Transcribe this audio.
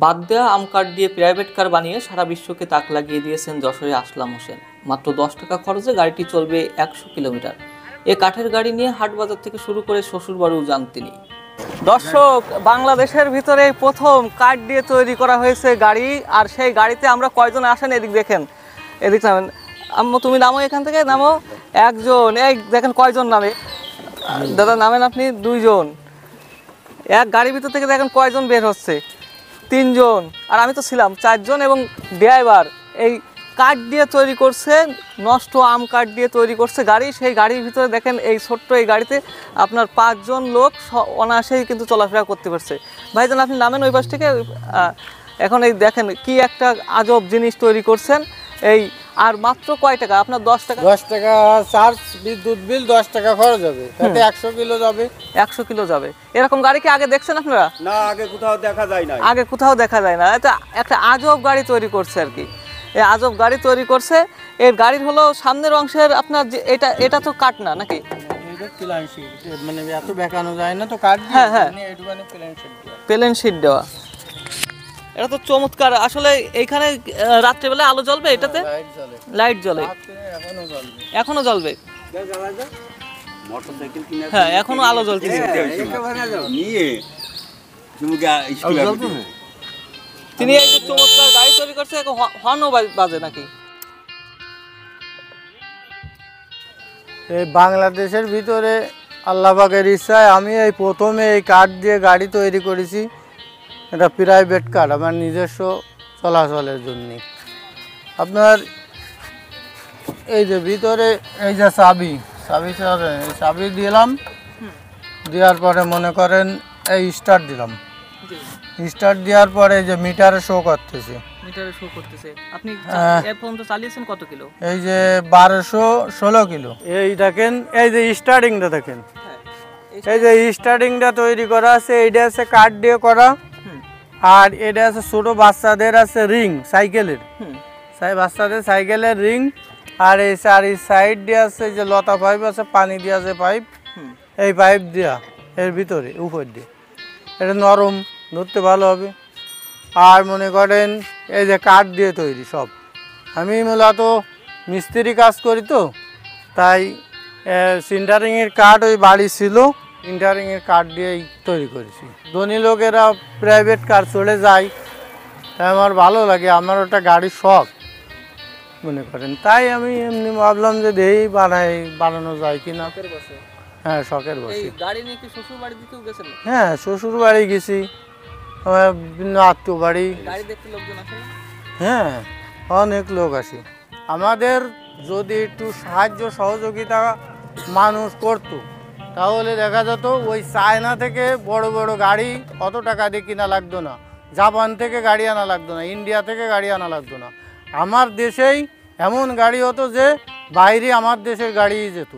বাদ দেওয়া আম কাঠ দিয়ে প্রাইভেট কার বানিয়ে সারা বিশ্বকে তাক লাগিয়ে দিয়েছেন যশোরে আসলাম হোসেন। মাত্র 10 টাকা খরচে গাড়িটি চলবে 100 কিলোমিটার। এ কাঠের গাড়ি নিয়ে হাটবাজার থেকে শুরু করে শ্বশুরবাড়িও যান তিনি। দর্শক, বাংলাদেশের ভিতরে প্রথম কাঠ দিয়ে তৈরি করা হয়েছে গাড়ি। আর সেই গাড়িতে আমরা কয়জন আসেন এদিক দেখেন, এদিক নামেন। আম্মু তুমি নামো, এখান থেকে নামো। একজন, এই দেখেন কয়জন নামে। দাদা নামেন আপনি। দুইজন। এক গাড়ির ভিতর থেকে দেখেন কয়জন বের হচ্ছে। তিনজন। আর আমি তো ছিলাম চারজন। এবং ড্রাইভার এই কাঠ দিয়ে তৈরি করছে, নষ্ট আম কাঠ দিয়ে তৈরি করছে গাড়ি। সেই গাড়ির ভিতরে দেখেন এই ছোট্ট এই গাড়িতে আপনার 5জন লোক অনায়াসেই কিন্তু চলাফেরা করতে পারছে। ভাইজান আপনি নামেন ওই পাশ থেকে। এখন এই দেখেন কি একটা আজব জিনিস তৈরি করছেন। এই আর মাত্র কয় টাকা আপনার? 10 টাকা। 10 টাকা চার্জ, বিদ্যুৎ বিল 10 টাকা খরচ হবে, তাতে 100 কিলো যাবে। 100 কিলো যাবে। এরকম গাড়ি কি আগে দেখছেন আপনারা? না, আগে কোথাও দেখা যায় না। আগে কোথাও দেখা যায় না। এটা একটা আজব গাড়ি তৈরি করছে আর কি। এই আজব গাড়ি তৈরি করছে। এর গাড়ির হলো সামনের অংশের আপনার যে এটা তো কাঠ না নাকি? এটা প্লেন শীট, মানে এত বেঁকানো যায় না তো কাঠ দিয়ে। হ্যাঁ হ্যাঁ, এইটুখানি প্লেন শীট দেওয়া। প্লেন শীট দেওয়া। এটা তো চমৎকার আসলে। এইখানে রাত্রেবেলা আলো জ্বলবে এটাতে? লাইট জ্বলে। লাইট জ্বলে। এখনো জ্বলবে। এখনো জ্বলবে। মোটরসাইকেল কিনে হ্যাঁ, এখনো আলো জ্বলতেছে। নিয়ে তুমি স্কুলে যাবে। তিনি এই যে চমৎকার গাড়ি তৈরি করছে, হর্নও বাজে নাকি? এই বাংলাদেশের ভিতরে আল্লাহ পাকের ইচ্ছায় আমি এই প্রথমে এই কাঠ দিয়ে গাড়ি তৈরি করেছি। এটা প্রাইভেট কার, আমার নিজস্ব চলাচলের জন্য। আপনার এই যে ভিতরে এই যে চাবি চাবি দিলাম, দেওয়ার পরে মনে করেন এই স্টার্ট দিলাম। স্টার্ট দেওয়ার পরে যে মিটারে শো করতেছে। মিটারে শো করতেছে। আপনি এর পর্যন্ত চালিয়েছেন কত কিলো? এই যে 1216 কিলো। এই দেখেন, এই যে স্টার্টিংটা দেখেন, এই যে স্টার্টিংটা তৈরি করা আছে, এইটা আছে কাঠ দিয়ে করা। আর এটা আছে ছোট বাচ্চাদের আছে রিং সাইকেলের, বাচ্চাদের সাইকেলের রিং। আর এই চারি সাইড দিয়ে আছে যে লতা পাইপ আছে, পানি দিয়ে আছে পাইপ। এই পাইপ দেওয়া এর ভিতরে উপর দিয়ে, এটা নরম, ধরতে ভালো হবে। আর মনে করেন এই যে কাঠ দিয়ে তৈরি সব। আমি মূলত মিস্ত্রি কাজ করি তো, তাই সিন্টারিংয়ের কাঠ ওই বাড়ি ছিল, সিন্টারিংয়ের কাঠ দিয়েই তৈরি করেছি। ধনী লোকেরা প্রাইভেট কার চলে যায়, তাই আমার ভালো লাগে, আমার ওটা গাড়ির শখ মনে করেন। তাই আমি এমনি ভাবলাম যে দেই বানানো যায় কিনা। হ্যাঁ, শখের বসে। গাড়ি নিয়ে কি শ্বশুর বাড়ি দিতেও গেছেন? হ্যাঁ, শ্বশুর বাড়ি গেছি, আমার বিভিন্ন আত্মীয় বাড়ি। গাড়ি দেখতে লোকজন আসে? হ্যাঁ, অনেক লোক আসে। আমাদের যদি একটু সাহায্য সহযোগিতা মানুষ করতো, তাহলে দেখা যেত ওই চায়না থেকে বড় বড় গাড়ি অত টাকা দিয়ে কিনা লাগতো না, জাপান থেকে গাড়ি আনা লাগতো না, ইন্ডিয়া থেকে গাড়ি আনা লাগতো না। আমার দেশেই এমন গাড়ি হতো যে বাইরে আমার দেশের গাড়িই যেত।